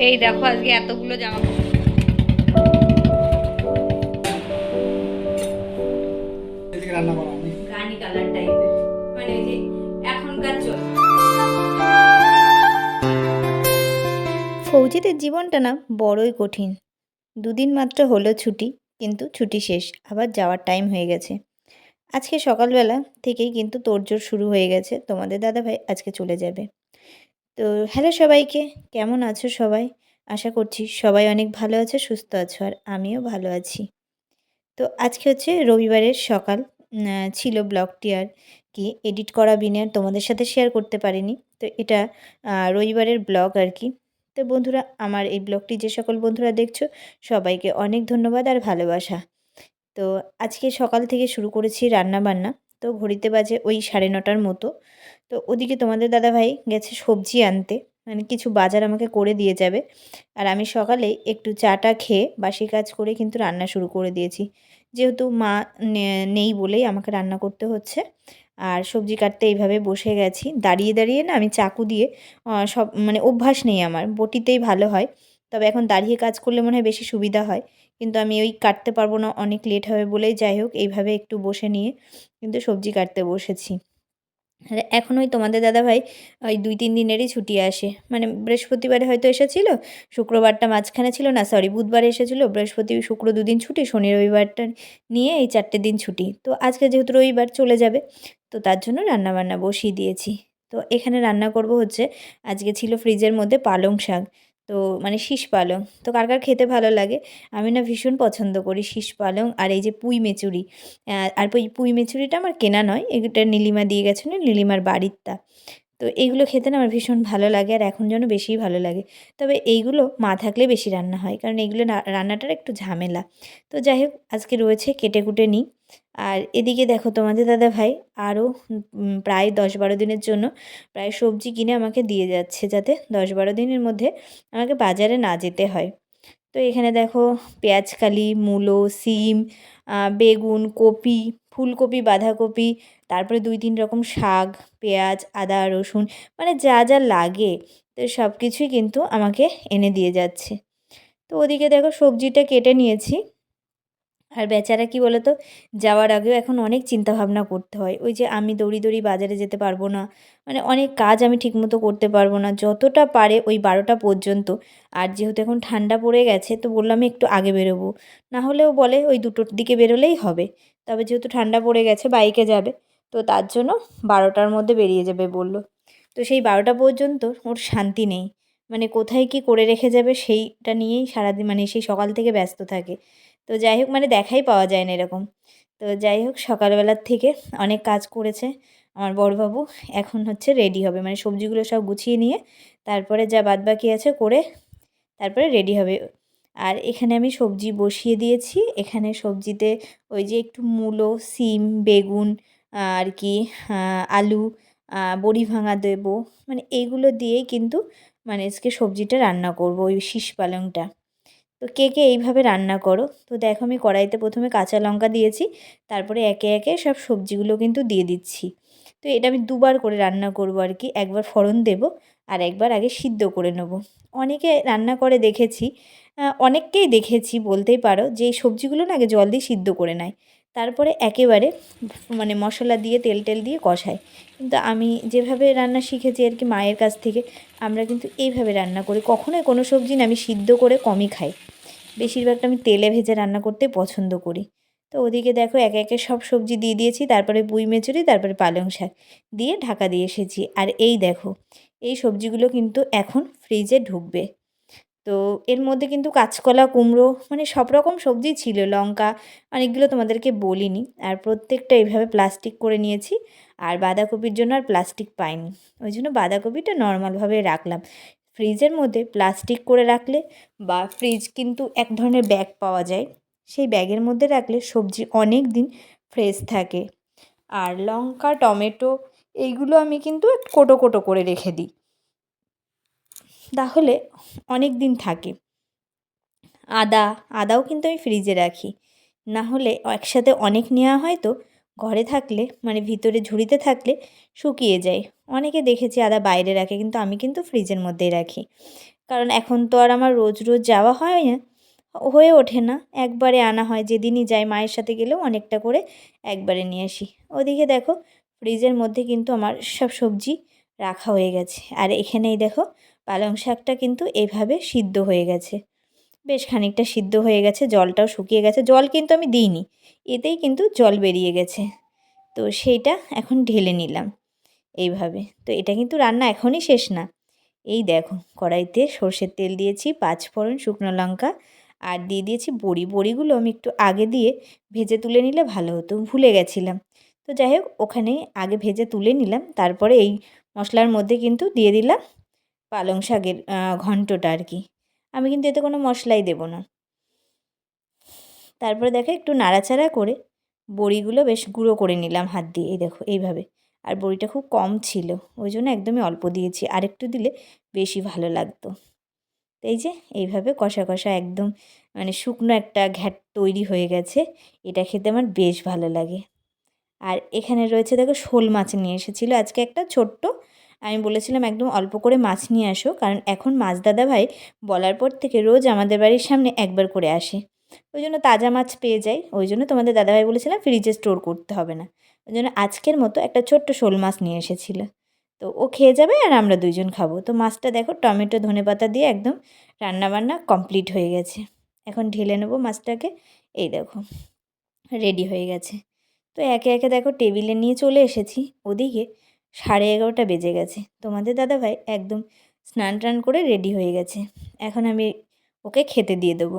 এই দেখো আজকে এতগুলো জামা রান্না করা আমি রানী কালার টাইপের, মানে ওই যে এখনকার চল। ফৌজিদের জীবনটা না বড়ই কঠিন। দুদিন মাত্র হলো ছুটি, কিন্তু ছুটি শেষ, আবার যাওয়ার টাইম হয়ে গেছে। আজকে সকালবেলা থেকেই কিন্তু তোড়জোড় শুরু হয়ে গেছে, তোমাদের দাদাভাই আজকে চলে যাবে। তো হ্যালো সবাইকে, কেমন আছো সবাই? আশা করছি সবাই অনেক ভালো আছে, সুস্থ আছো, আর আমিও ভালো আছি। তো আজকে হচ্ছে রবিবারের সকাল। ছিল ব্লগটি আর কি এডিট করা বিনে আর তোমাদের সাথে শেয়ার করতে পারিনি। তো এটা রবিবারের ব্লগ আর কি। তো বন্ধুরা, আমার এই ব্লগটি যে সকল বন্ধুরা দেখছো, সবাইকে অনেক ধন্যবাদ আর ভালোবাসা। তো আজকে সকাল থেকে শুরু করেছি রান্না বান্না। তো ঘড়িতে বাজে ওই 9:30টার মতো। তো ওদিকে তোমাদের দাদাভাই গেছে সবজি আনতে, মানে কিছু বাজার আমাকে করে দিয়ে যাবে। আর আমি সকালে একটু চাটা খেয়ে বাসি কাজ করে কিন্তু রান্না শুরু করে দিয়েছি, যেহেতু মা নেই বলেই আমাকে রান্না করতে হচ্ছে। আর সবজি কাটতে এইভাবে বসে গেছি, দাঁড়িয়ে দাঁড়িয়ে না আমি চাকু দিয়ে সব মানে অভ্যাস নেই আমার, বটিতেই ভালো হয়। তবে এখন দাঁড়িয়ে কাজ করলে মনে হয় বেশি সুবিধা হয়, কিন্তু আমি ওই কাটতে পারবো না, অনেক লেট হবে বলেই যাই হোক এইভাবে একটু বসে নিয়ে কিন্তু সবজি কাটতে বসেছি। আর এখন ওই তোমাদের দাদাভাই ওই 2-3 দিনেরই ছুটি আসে, মানে বৃহস্পতিবারে হয়তো এসেছিলো, শুক্রবারটা মাঝখানে ছিল না, সরি বুধবারে এসেছিলো, বৃহস্পতি শুক্র 2 দিন ছুটি, শনি রবিবারটা নিয়ে এই 4টে দিন ছুটি। তো আজকে যেহেতু রবিবার চলে যাবে, তো তার জন্য রান্নাবান্না বসিয়ে দিয়েছি। তো এখানে রান্না করব হচ্ছে, আজকে ছিল ফ্রিজের মধ্যে পালং শাক, তো মানে শীষ পালং। তো কার কার খেতে ভালো লাগে, আমি না ভীষণ পছন্দ করি শীষ পালং আর এই যে পুঁই মেচুরি। আর পুঁই মেচুরিটা আমার কেনা নয়, এটা নীলিমা দিয়ে গেছিলো, নীলিমার বাড়িরটা। তো এইগুলো খেতে না আমার ভীষণ ভালো লাগে, আর এখন যেন বেশিই ভালো লাগে। তবে এইগুলো মা থাকলে বেশি রান্না হয়, কারণ এইগুলো রান্নাটার একটু ঝামেলা। তো যাই হোক, আজকে রয়েছে, কেটে কুটে নিই। আর এদিকে দেখো তোমাদের দাদাভাই আরও প্রায় 10-12 দিনের জন্য প্রায় সবজি কিনে আমাকে দিয়ে যাচ্ছে, যাতে 10-12 দিনের মধ্যে আমাকে বাজারে না যেতে হয়। তো এখানে দেখো পেঁয়াজকালি, মূলো, সিম, বেগুন, কপি, ফুলকপি, বাঁধাকপি, তারপরে 2-3 রকম শাক, পেঁয়াজ, আদা, রসুন, মানে যা যা লাগে তো সব কিছুই কিন্তু আমাকে এনে দিয়ে যাচ্ছে। তো ওদিকে দেখো সবজিটা কেটে নিয়েছি। আর বেচারা কি বলো তো, যাওয়ার আগেও এখন অনেক চিন্তাভাবনা করতে হয়, ওই যে আমি দৌড়ি দৌড়ি বাজারে যেতে পারবো না, মানে অনেক কাজ আমি ঠিকমতো করতে পারবো না, যতটা পারে ওই 12টা পর্যন্ত। আর যেহেতু এখন ঠান্ডা পড়ে গেছে, তো বললাম একটু আগে বেরোবো, না হলেও বলে ওই 2টোর দিকে বেরোলেই হবে। তবে যেহেতু ঠান্ডা পড়ে গেছে, বাইকে যাবে, তো তার জন্য 12টার মধ্যে বেরিয়ে যাবে বললো। তো সেই 12টা পর্যন্ত ওর শান্তি নেই, মানে কোথায় কি করে রেখে যাবে সেইটা নিয়েই সারাদিন, মানে সেই সকাল থেকে ব্যস্ত থাকে। তো যাই হোক, মানে দেখাই পাওয়া যায় না এরকম। তো যাই হোক, সকালবেলার থেকে অনেক কাজ করেছে আমার বড়বাবু। এখন হচ্ছে রেডি হবে, মানে সবজিগুলো সব গুছিয়ে নিয়ে তারপরে যা বাদবাকি আছে করে তারপরে রেডি হবে। আর এখানে আমি সবজি বসিয়ে দিয়েছি, এখানে সবজিতে ওই যে একটু মূলো, সিম, বেগুন, আর কি আলু, বড়ি ভাঙা দেবো, মানে এইগুলো দিয়েই কিন্তু মানে আজকে সবজিটা রান্না করব, ওই শীষ পালংটা। তো কে কে এইভাবে রান্না করো? তো দেখো আমি কড়াইতে প্রথমে কাঁচা লঙ্কা দিয়েছি, তারপরে একে একে সব সবজিগুলো কিন্তু দিয়ে দিচ্ছি। তো এটা আমি দুবার করে রান্না করব আর কি, একবার ফোড়ন দেব আর একবার আগে সিদ্ধ করে নেব। অনেকে রান্না করে দেখেছি, অনেককেই দেখেছি বলতেই পারো, যে এই সবজিগুলো না আগে জল দিয়ে সিদ্ধ করে নেয়, তারপরে একেবারে মানে মশলা দিয়ে তেল টেল দিয়ে কষায়। কিন্তু আমি যেভাবে রান্না শিখেছি আর কি মায়ের কাছ থেকে, আমরা কিন্তু এইভাবে রান্না করি, কখনোই কোনো সবজি না আমি সিদ্ধ করে কমই খাই, বেশিরভাগটা আমি তেলে ভেজে রান্না করতে পছন্দ করি। তো ওদিকে দেখো একে একে সব সবজি দিয়ে দিয়েছি, তারপরে পুঁই মেচুরি, তারপরে পালং শাক দিয়ে ঢাকা দিয়ে এসেছি। আর এই দেখো, এই সবজিগুলো কিন্তু এখন ফ্রিজে ঢুকবে। তো এর মধ্যে কিন্তু কাঁচকলা, কুমড়ো, মানে সব রকম সবজি ছিল, লঙ্কা অনেকগুলো তোমাদেরকে বলিনি, আর প্রত্যেকটা এইভাবে প্লাস্টিক করে নিয়েছি। আর বাঁধাকপির জন্য আর প্লাস্টিক পাইনি, ওই জন্য বাঁধাকপিটা নর্মালভাবে রাখলাম। ফ্রিজের মধ্যে প্লাস্টিক করে রাখলে, বা ফ্রিজ কিন্তু এক ধরনের ব্যাগ পাওয়া যায়, সেই ব্যাগের মধ্যে রাখলে সবজি অনেক দিন ফ্রেশ থাকে। আর লঙ্কা, টমেটো এইগুলো আমি কিন্তু কোটো কোটো করে রেখে দিই, তাহলে অনেক দিন থাকে। আদা, আদাও কিন্তু আমি ফ্রিজে রাখি, না হলে একসাথে অনেক নেওয়া হয় তো, ঘরে থাকলে মানে ভিতরে ঝুড়িতে থাকলে শুকিয়ে যায়। অনেকে দেখেছি আদা বাইরে রাখে, কিন্তু আমি কিন্তু ফ্রিজের মধ্যেই রাখি। কারণ এখন তো আর আমার রোজ রোজ যাওয়া হয় না, হয়ে ওঠে না। একবারে আনা হয়, যেদিনই যাই মায়ের সাথে গেলেও অনেকটা করে একবারে নিয়ে আসি। ওদিকে দেখো ফ্রিজের মধ্যে কিন্তু আমার সব সবজি রাখা হয়ে গেছে। আর এখানেই দেখো পালং শাকটা কিন্তু এভাবে সিদ্ধ হয়ে গেছে, বেশ খানিকটা সিদ্ধ হয়ে গেছে, জলটাও শুকিয়ে গেছে। জল কিন্তু আমি দিইনি, এতেই কিন্তু জল বেরিয়ে গেছে। তো সেইটা এখন ঢেলে নিলাম এইভাবে। তো এটা কিন্তু রান্না এখনই শেষ না। এই দেখো কড়াইতে সর্ষের তেল দিয়েছি, 5 ফোড়ন, শুকনো লঙ্কা আর দিয়ে দিয়েছি বড়ি। বড়িগুলো আমি একটু আগে দিয়ে ভেজে তুলে নিলে ভালো হতো, ভুলে গেছিলাম। তো যাই হোক ওখানে আগে ভেজে তুলে নিলাম, তারপরে এই মশলার মধ্যে কিন্তু দিয়ে দিলাম পালং শাকের ঘন্টটা আর কি। আমি কিন্তু এতে কোনো মশলাই দেবো না। তারপরে দেখো একটু নাড়াচাড়া করে বড়িগুলো বেশ গুঁড়ো করে নিলাম হাত দিয়ে, এই দেখো এইভাবে। আর বড়িটা খুব কম ছিল, ওই জন্য একদমই অল্প দিয়েছি, আরেকটু দিলে বেশি ভালো লাগতো। তো এই যে এইভাবে কষা কষা একদম মানে শুকনো একটা ঘ্যাট তৈরি হয়ে গেছে। এটা খেতে আমার বেশ ভালো লাগে। আর এখানে রয়েছে দেখো শোল মাছ নিয়ে এসেছিলো আজকে একটা ছোট্ট। আমি বলেছিলাম একদম অল্প করে মাছ নিয়ে আসো, কারণ এখন মাছ দাদা ভাই বলার পর থেকে রোজ আমাদের বাড়ির সামনে একবার করে আসে। ওই জন্য তাজা মাছ পেয়ে যাই, ওই জন্য তোমাদের দাদাভাই বলেছিলাম ফ্রিজে স্টোর করতে হবে না। ওই জন্য আজকের মতো একটা ছোট্ট শোল মাছ নিয়ে এসেছিলো। তো ও খেয়ে যাবে আর আমরা দুইজন খাবো। তো মাছটা দেখো টমেটো ধনেপাতা দিয়ে একদম রান্নাবান্না কমপ্লিট হয়ে গেছে। এখন ঢেলে নেবো মাছটাকে। এই দেখো রেডি হয়ে গেছে। তো একে একে দেখো টেবিলে নিয়ে চলে এসেছি। ওদিকে 11:30 বেজে গেছে। তোমাদের দাদাভাই একদম স্নান টান করে রেডি হয়ে গেছে। এখন আমি ওকে খেতে দিয়ে দেবো।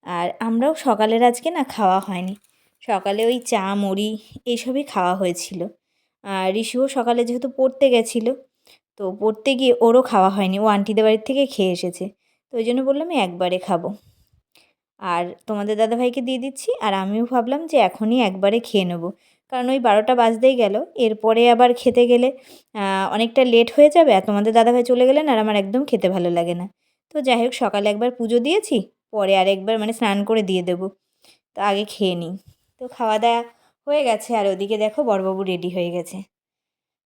আর আমরাও সকালের আজকে না খাওয়া হয়নি, সকালে ওই চা মুড়ি এইসবই খাওয়া হয়েছিল। আর রিশুও সকালে যেহেতু পড়তে গেছিলো, তো পড়তে গিয়ে ওরও খাওয়া হয়নি, ও আন্টিদের বাড়ির থেকে খেয়ে এসেছে। তো ওই জন্য বললাম আমি একবারে খাবো। আর তোমাদের দাদাভাইকে দিয়ে দিচ্ছি, আর আমিও ভাবলাম যে এখনই একবারে খেয়ে নেবো, কারণ ওই 12টা বাজতেই গেল। এরপরে আবার খেতে গেলে অনেকটা লেট হয়ে যাবে, আর তোমাদের দাদাভাই চলে গেলেন আর আমার একদম খেতে ভালো লাগে না। তো যাই হোক সকালে একবার পুজো দিয়েছি, পরে আরেকবার মানে স্নান করে দিয়ে দেবো। তো আগে খেয়ে নিই। তো খাওয়া দাওয়া হয়ে গেছে, আর ওদিকে দেখো বড়বাবু রেডি হয়ে গেছে।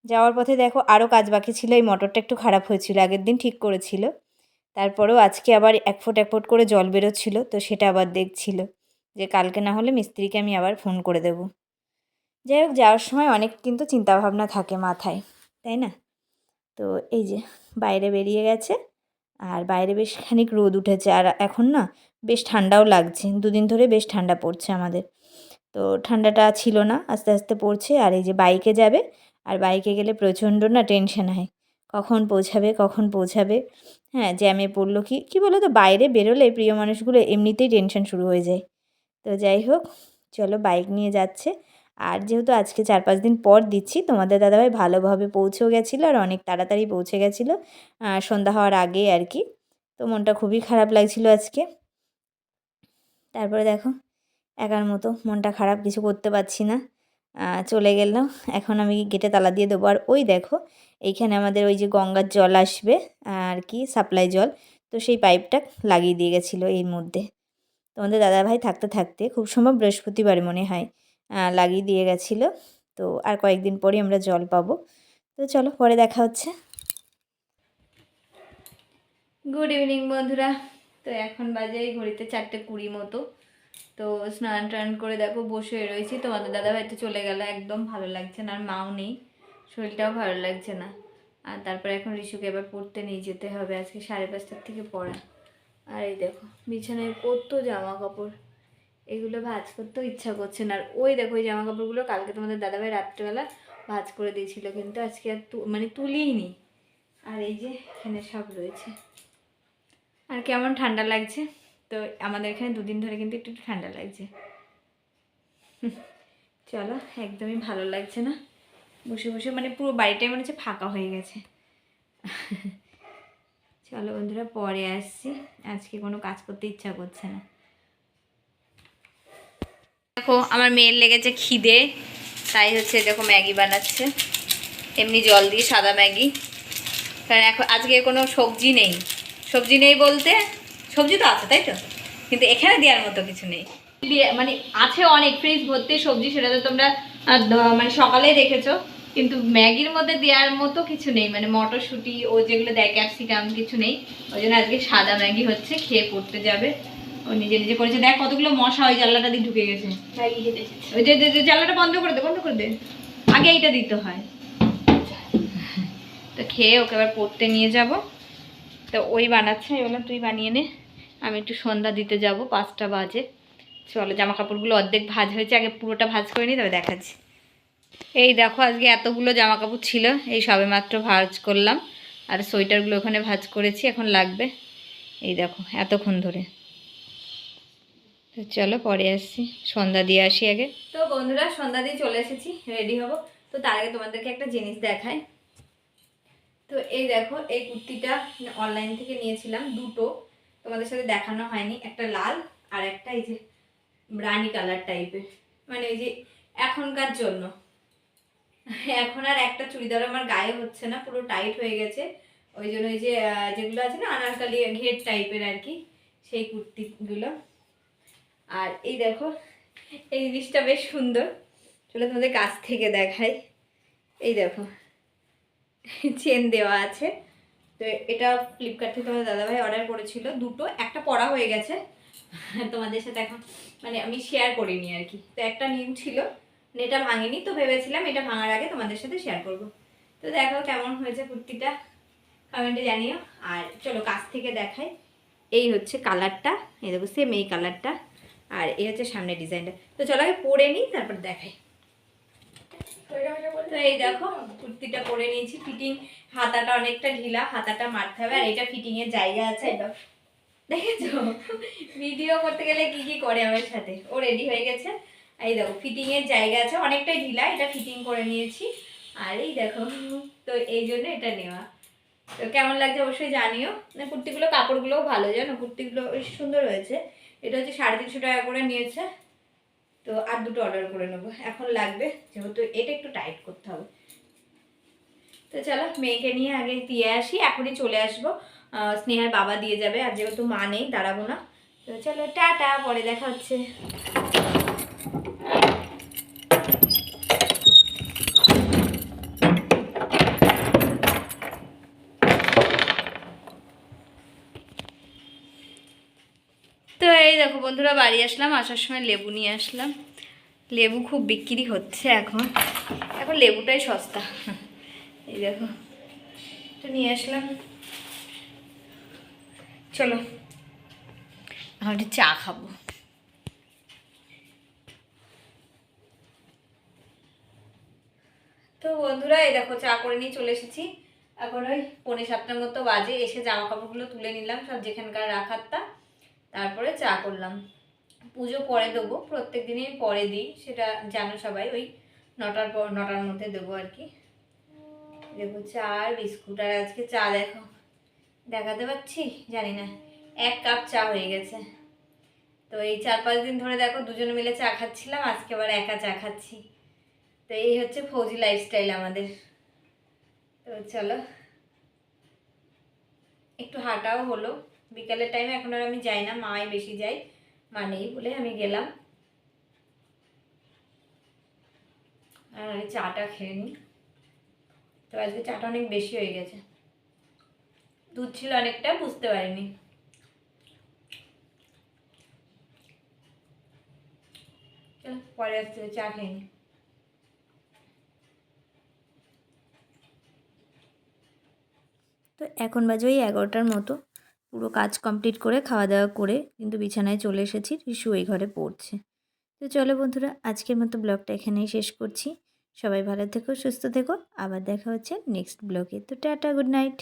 যাওয়ার পথে দেখো আরও কাজ বাকি ছিল, এই মোটরটা একটু খারাপ হয়েছিল, আগের দিন ঠিক করেছিল। তারপরেও আজকে আবার এক ফোঁট করে জল বেরোচ্ছিল, তো সেটা আবার দেখছিল যে কালকে না হলে মিস্ত্রিকে আমি আবার ফোন করে দেবো। যাই হোক যাওয়ার সময় অনেক কিন্তু চিন্তাভাবনা থাকে মাথায়, তাই না? তো এই যে বাইরে বেরিয়ে গেছে, আর বাইরে বেশ খানিক রোদ উঠেছে, আর এখন না বেশ ঠান্ডাও লাগছে। 2 দিন ধরে বেশ ঠান্ডা পড়ছে আমাদের। তো ঠান্ডাটা ছিল না, আস্তে আস্তে পড়ছে। আর এই যে বাইকে যাবে, আর বাইকে গেলে প্রচণ্ড না টেনশন হয়, কখন পৌঁছাবে কখন পৌঁছাবে। হ্যাঁ, জ্যামে পড়লো কি বলো তো, বাইরে বেরোলে প্রিয় মানুষগুলো এমনিতেই টেনশন শুরু হয়ে যায়। তো যাই হোক চলো বাইক নিয়ে যাচ্ছে। আর যেহেতু আজকে 4-5 দিন পর দিচ্ছি, তোমাদের দাদাভাই ভালোভাবে পৌঁছেও গেছিলো, আর অনেক তাড়াতাড়ি পৌঁছে গেছিলো, সন্ধ্যা হওয়ার আগেই আর কি। তো মনটা খুবই খারাপ লাগছিল আজকে। তারপরে দেখো একার মতো মনটা খারাপ, কিছু করতে পারছি না, চলে গেল। এখন আমি গেটে তালা দিয়ে দেবো। আর ওই দেখো এইখানে আমাদের ওই যে গঙ্গার জল আসবে আর কি, সাপ্লাই জল, তো সেই পাইপটা লাগিয়ে দিয়ে গেছিলো এর মধ্যে। তোমাদের দাদাভাই থাকতে থাকতে খুব সম্ভব বৃহস্পতিবার মনে হয় লাগিয়ে দিয়ে গেছিলো। তো আর কয়েকদিন পরেই আমরা জল পাবো। তো চলো পরে দেখা হচ্ছে। গুড ইভিনিং বন্ধুরা। তো এখন বাজে ঘড়িতে 4:20 মতো। তো স্নান টান করে দেখো বসে রয়েছি, তোমাদের দাদাভাই তো চলে গেল, একদম ভালো লাগছে না, আর মাও নেই, শরীরটাও ভালো লাগছে না। আর তারপরে এখন রিশুকে এবার পড়তে নিয়ে যেতে হবে, আজকে 5:30 থেকে পড়া। আর এই দেখো বিছানায় কত জামা কাপড়, এগুলো ভাঁজ করতেও ইচ্ছা করছে না। আর ওই দেখো ওই জামা কাপড়গুলো কালকে তোমাদের দাদাভাই রাত্রেবেলা ভাঁজ করে দিয়েছিল, কিন্তু আজকে আর মানে তুলিই নি। আর এই যে এখানে সব রয়েছে। আর কেমন ঠান্ডা লাগছে, তো আমাদের এখানে 2 দিন ধরে কিন্তু একটু একটু ঠান্ডা লাগছে। চলো একদমই ভালো লাগছে না বসে বসে, মানে পুরো বাড়িটাই মনে হচ্ছে ফাঁকা হয়ে গেছে। চলো বন্ধুরা পরে আসছি, আজকে কোনো কাজ করতে ইচ্ছা করছে না। দেখো আমার মেয়ের লেগেছে খিদে, তাই হচ্ছে দেখো ম্যাগি বানাচ্ছে, এমনি জল দিয়ে সাদা ম্যাগি। কারণ এখন আজকে কোনো সবজি নেই, সবজি নেই বলতে সবজি তো আছে তাই তো, কিন্তু এখানে দেওয়ার মতো কিছু নেই। মানে আছে অনেক, ফ্রিজ ভর্তি সবজি, সেটা তো তোমরা মানে সকালেই দেখেছো, কিন্তু ম্যাগির মধ্যে দেওয়ার মতো কিছু নেই, মানে মটরশুঁটি ও যেগুলো দেয় ক্যাপসিকাম কিছু নেই। ওই জন্য আজকে সাদা ম্যাগি হচ্ছে, খেয়ে পড়তে যাবে। ও নিজে নিজে করেছে। দেখ কতগুলো মশা ওই জানলাটা দিয়ে ঢুকে গেছে। ওই যে জানলাটা বন্ধ করে দে, বন্ধ করে দে, আগে এইটা দিতে হয়। তো খেয়ে ওকে আবার পড়তে নিয়ে যাব। তো ওই বানাচ্ছে, আমি বললাম তুই বানিয়ে নে, আমি একটু সন্ধ্যা দিতে যাব, 5টা বাজে। চলো, জামা কাপড়গুলো অর্ধেক ভাঁজ হয়েছে, আগে পুরোটা ভাঁজ করে নিই তবে দেখাচ্ছি। এই দেখো আজকে এতগুলো জামা কাপড় ছিল, এই সবে মাত্র ভাঁজ করলাম। আর সোয়েটারগুলো ওখানে ভাঁজ করেছি, এখন লাগবে। এই দেখো এতক্ষণ ধরে। তো চলো পরে আসছি, সন্ধ্যা দিয়ে আসি আগে। তো বন্ধুরা সন্ধ্যা দিয়ে চলে এসেছি, রেডি হব। তো তার আগে তোমাদেরকে একটা জিনিস দেখাই। তো এই দেখো, এই কুর্তিটা অনলাইন থেকে নিয়েছিলাম, দুটো তোমাদের সাথে দেখানো হয়নি, একটা লাল আর একটা এই যে রানী কালার টাইপের, মানে এই যে এখনকার জন্য। এখন আর একটা চুড়িদার আমার গায়ে হচ্ছে না, পুরো টাইট হয়ে গেছে। ওই জন্য ওই যে যেগুলো আছে না আনারকলি ঘের টাইপের আর কি, সেই কুর্তিগুলো। আর এই দেখো, এই জিনিসটা বেশ সুন্দর, চলো তোমাদের কাছ থেকে দেখাই। এই দেখো চেন দেওয়া আছে। তো এটা ফ্লিপকার্ট থেকে তোমার দাদাভাই অর্ডার করেছিল দুটো, একটা পরা হয়ে গেছে তোমাদের সাথে এখন মানে আমি শেয়ার করিনি আর কি। তো একটা নিউ ছিল, মানে এটা ভাঙিনি, তো ভেবেছিলাম এটা ভাঙার আগে তোমাদের সাথে শেয়ার করব। তো দেখো কেমন হয়েছে কুর্তিটা, কমেন্টে জানিও। আর চলো কাছ থেকে দেখাই। এই হচ্ছে কালারটা, এই দেখো সেম এই কালারটা, আর এই হচ্ছে সামনে ডিজাইনটা। তো চলো আগে পরে নিই তারপর দেখাই। তো এই দেখো কুর্তিটা পরে নিয়েছি, ফিটিং, হাতাটা অনেকটা ঢিলা, হাতাটা মারতে হবে। আর এটা ফিটিং এর জায়গা আছে, দেখেছো ভিডিও করতে গেলে কি কি করে আমার সাথে। ও রেডি হয়ে গেছে, এই দেখো ফিটিং এর জায়গা আছে, অনেকটাই ঢিলা, এটা ফিটিং করে নিয়েছি। আর এই দেখো, তো এই জন্য এটা নেওয়া। তো কেমন লাগছে অবশ্যই জানিও। মানে কুর্তিগুলো কাপড়গুলোও ভালো, জানো কুর্তিগুলো বেশ সুন্দর হয়েছে। এটা হচ্ছে 350 টাকা করে নিয়েছে। তো আর দুটো অর্ডার করে নেবো, এখন লাগবে যেহেতু এটা একটু টাইট করতে হবে। তো চলো মেয়েকে নিয়ে আগে দিয়ে আসি, এখনই চলে আসবো। স্নেহার বাবা দিয়ে যাবে, আর যেহেতু মা নেই দাঁড়াবো না। তো চলো টাটা, পরে দেখা হচ্ছে। তো এই দেখো বন্ধুরা বাড়ি আসলাম, আসার সময় লেবু নিয়ে আসলাম। লেবু খুব বিক্রি হচ্ছে এখন, এখন লেবুটাই সস্তা। এই দেখো তো নিয়ে আসলাম। চলো এখন একটু চা খাবো। তো বন্ধুরা এই দেখো চা করে নিয়ে চলে এসেছি। এখন ওই 6:45 মতো বাজে, এসে জামা কাপড়গুলো তুলে নিলাম সব যেখানকার রাখারটা, তারপরে চা করলাম। পুজো পরে দেবো, প্রত্যেক দিনই পরে দিই, সেটা জানো সবাই, ওই 9টার পর 9টার মধ্যে দেবো আর কি। দেখো চা আর বিস্কুট, আর আজকে চা দেখো দেখাতে পাচ্ছি জানি না, 1 কাপ চা হয়ে গেছে। তো এই 4-5 দিন ধরে দেখো দুজনে মিলে চা খাচ্ছিলাম, আজকে আবার একা চা খাচ্ছি। তো এই হচ্ছে ফৌজি লাইফস্টাইল আমাদের। তো চলো একটু হাঁটাও হলো বিকালের টাইমে, এখন আর আমি যাই না, মাই বেশি যাই, মা নেই বলে আমি গেলাম। আর চাটা খেয়ে নিই। তো আজকে চাটা অনেক বেশি হয়ে গেছে, দুধ ছিল অনেকটা, বুঝতে পারিনি। চলো পরে আসতে চা খেয়ে নিই। তো এখন বাজে ওই 11টার মতো। পুরো কাজ কমপ্লিট করে খাওয়া দাওয়া করে কিন্তু বিছানায় চলে এসেছি, রিশু ওই ঘরে পড়ছে। তো চলো বন্ধুরা আজকের মতো ব্লগটা এখানেই শেষ করছি। সবাই ভালো থেকো, সুস্থ থেকো, আবার দেখা হচ্ছে নেক্সট ব্লগে। তো টাটা, গুড নাইট।